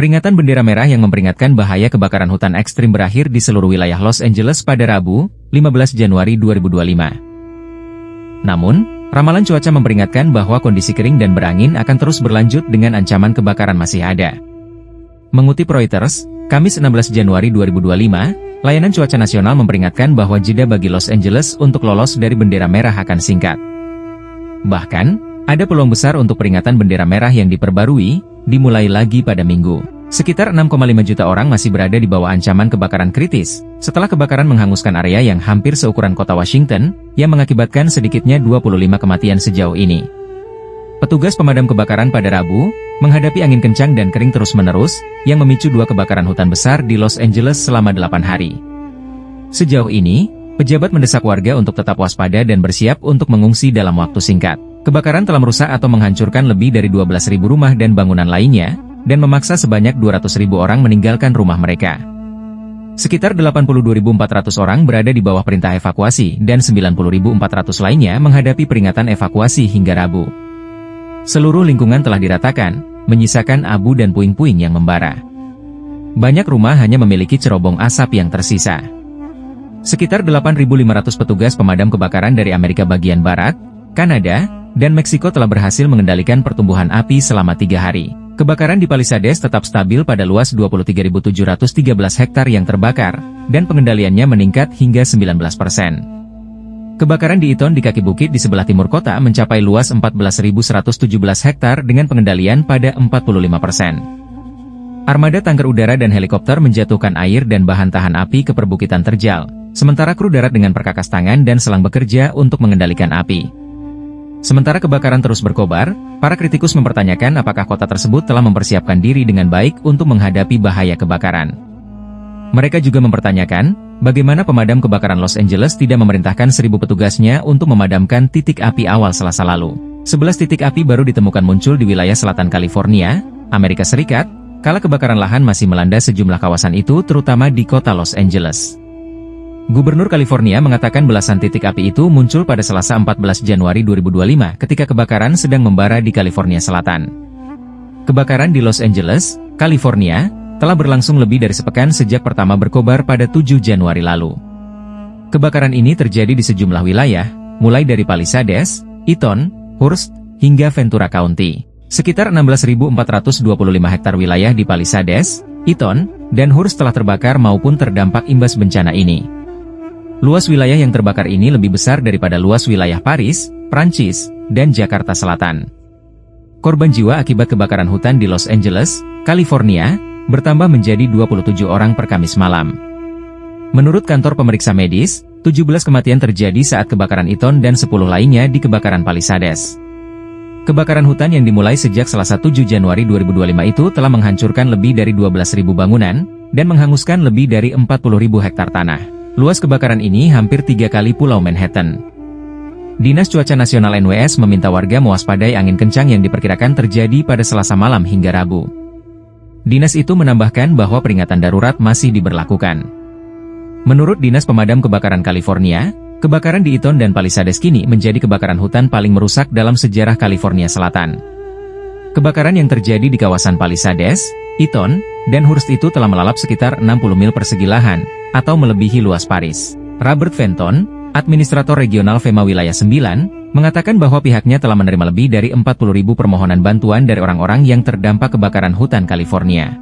Peringatan bendera merah yang memperingatkan bahaya kebakaran hutan ekstrim berakhir di seluruh wilayah Los Angeles pada Rabu, 15 Januari 2025. Namun, ramalan cuaca memperingatkan bahwa kondisi kering dan berangin akan terus berlanjut dengan ancaman kebakaran masih ada. Mengutip Reuters, Kamis 16 Januari 2025, Layanan Cuaca Nasional memperingatkan bahwa jeda bagi Los Angeles untuk lolos dari bendera merah akan singkat. Bahkan, ada peluang besar untuk peringatan bendera merah yang diperbarui, dimulai lagi pada Minggu. Sekitar 6,5 juta orang masih berada di bawah ancaman kebakaran kritis, setelah kebakaran menghanguskan area yang hampir seukuran kota Washington, yang mengakibatkan sedikitnya 25 kematian sejauh ini. Petugas pemadam kebakaran pada Rabu, menghadapi angin kencang dan kering terus-menerus, yang memicu 2 kebakaran hutan besar di Los Angeles selama 8 hari. Sejauh ini, pejabat mendesak warga untuk tetap waspada dan bersiap untuk mengungsi dalam waktu singkat. Kebakaran telah merusak atau menghancurkan lebih dari 12.000 rumah dan bangunan lainnya, dan memaksa sebanyak 200.000 orang meninggalkan rumah mereka. Sekitar 82.400 orang berada di bawah perintah evakuasi dan 90.400 lainnya menghadapi peringatan evakuasi hingga Rabu. Seluruh lingkungan telah diratakan, menyisakan abu dan puing-puing yang membara. Banyak rumah hanya memiliki cerobong asap yang tersisa. Sekitar 8.500 petugas pemadam kebakaran dari Amerika bagian Barat, Kanada, dan Meksiko telah berhasil mengendalikan pertumbuhan api selama 3 hari. Kebakaran di Palisades tetap stabil pada luas 23.713 hektar yang terbakar, dan pengendaliannya meningkat hingga 19%. Kebakaran di Eaton di kaki bukit di sebelah timur kota mencapai luas 14.117 hektar dengan pengendalian pada 45%. Armada tanker udara dan helikopter menjatuhkan air dan bahan tahan api ke perbukitan terjal, sementara kru darat dengan perkakas tangan dan selang bekerja untuk mengendalikan api. Sementara kebakaran terus berkobar, para kritikus mempertanyakan apakah kota tersebut telah mempersiapkan diri dengan baik untuk menghadapi bahaya kebakaran. Mereka juga mempertanyakan, bagaimana pemadam kebakaran Los Angeles tidak memerintahkan 1.000 petugasnya untuk memadamkan titik api awal Selasa lalu. 11 titik api baru ditemukan muncul di wilayah selatan California, Amerika Serikat, kala kebakaran lahan masih melanda sejumlah kawasan itu terutama di kota Los Angeles. Gubernur California mengatakan belasan titik api itu muncul pada Selasa 14 Januari 2025 ketika kebakaran sedang membara di California Selatan. Kebakaran di Los Angeles, California, telah berlangsung lebih dari sepekan sejak pertama berkobar pada 7 Januari lalu. Kebakaran ini terjadi di sejumlah wilayah, mulai dari Palisades, Eaton, Hurst, hingga Ventura County. Sekitar 16.425 hektar wilayah di Palisades, Eaton, dan Hurst telah terbakar maupun terdampak imbas bencana ini. Luas wilayah yang terbakar ini lebih besar daripada luas wilayah Paris, Prancis, dan Jakarta Selatan. Korban jiwa akibat kebakaran hutan di Los Angeles, California, bertambah menjadi 27 orang per Kamis malam. Menurut kantor pemeriksa medis, 17 kematian terjadi saat kebakaran Eaton dan 10 lainnya di kebakaran Palisades. Kebakaran hutan yang dimulai sejak Selasa 7 Januari 2025 itu telah menghancurkan lebih dari 12.000 bangunan, dan menghanguskan lebih dari 40.000 hektar tanah. Luas kebakaran ini hampir 3 kali Pulau Manhattan. Dinas Cuaca Nasional NWS meminta warga mewaspadai angin kencang yang diperkirakan terjadi pada Selasa malam hingga Rabu. Dinas itu menambahkan bahwa peringatan darurat masih diberlakukan. Menurut Dinas Pemadam Kebakaran California, kebakaran di Eaton dan Palisades kini menjadi kebakaran hutan paling merusak dalam sejarah California Selatan. Kebakaran yang terjadi di kawasan Palisades, Eaton, dan Hurst itu telah melalap sekitar 60 mil persegi lahan, atau melebihi luas Paris. Robert Fenton, Administrator Regional FEMA Wilayah 9, mengatakan bahwa pihaknya telah menerima lebih dari 40.000 permohonan bantuan dari orang-orang yang terdampak kebakaran hutan California.